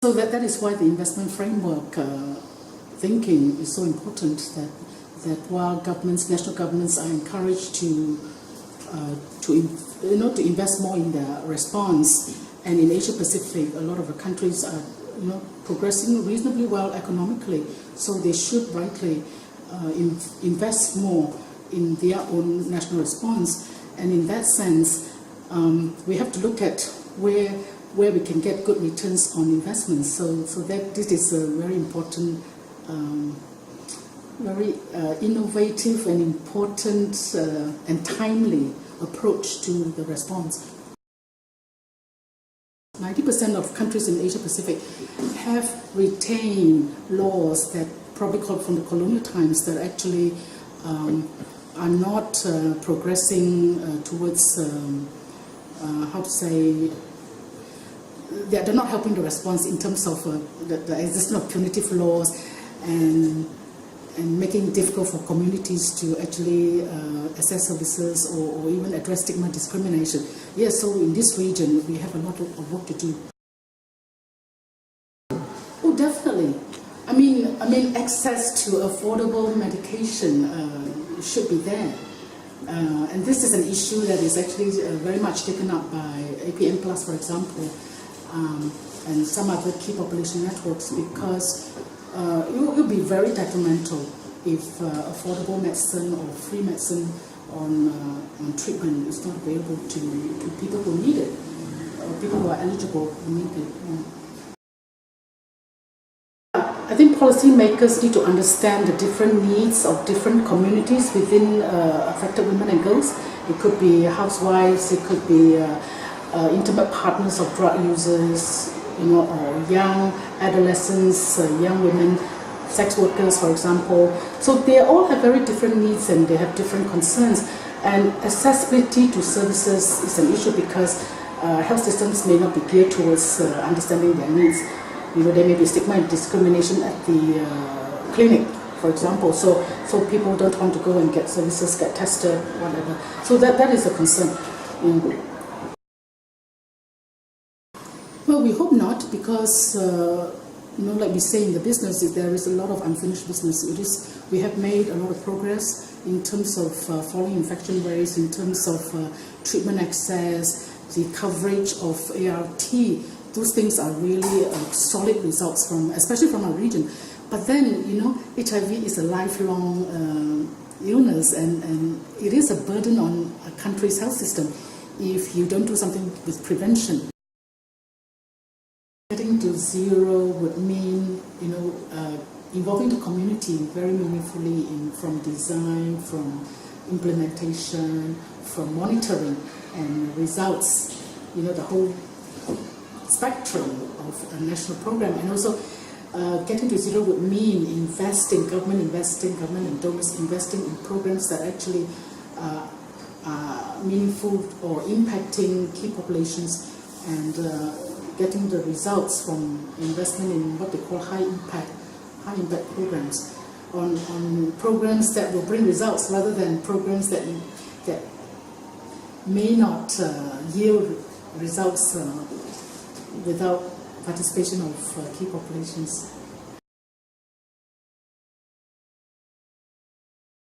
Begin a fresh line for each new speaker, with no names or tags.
So that is why the investment framework thinking is so important, that while governments, national governments are encouraged to invest more in their response, and in Asia Pacific, a lot of the countries are progressing reasonably well economically, so they should rightly invest more in their own national response. And in that sense, we have to look at where we can get good returns on investments. So that this is a very important, very innovative and important and timely approach to the response. 90% of countries in Asia Pacific have retained laws that probably come from the colonial times that actually are not progressing towards, how to say, they're not helping the response in terms of the existence of punitive laws and making it difficult for communities to actually access services or even address stigma discrimination. Yes, so in this region we have a lot of work to do. Oh, definitely. I mean, access to affordable medication should be there. And this is an issue that is actually very much taken up by APCASO, for example, and some other key population networks, because it will be very detrimental if affordable medicine or free medicine on treatment is not available to people who need it, or people who are eligible who need it. Yeah. I think policymakers need to understand the different needs of different communities within affected women and girls. It could be housewives, it could be intimate partners of drug users, or young adolescents, young women, sex workers, for example. So they all have very different needs and they have different concerns. And accessibility to services is an issue because health systems may not be geared towards understanding their needs. There may be stigma and discrimination at the clinic, for example. So people don't want to go and get services, get tested, whatever. So that is a concern. Well, we hope not, because like we say in the business, there is a lot of unfinished business. We have made a lot of progress in terms of falling infection rates, in terms of treatment access, the coverage of ART. Those things are really solid results especially from our region. But then, HIV is a lifelong illness, and it is a burden on a country's health system if you don't do something with prevention. Getting to zero would mean, involving the community very meaningfully from design, from implementation, from monitoring and results, the whole spectrum of a national program. And also getting to zero would mean government and donors investing in programs that actually are meaningful or impacting key populations, and getting the results from investment in what they call high impact programs, on programs that will bring results rather than programs that may not yield results without participation of key populations.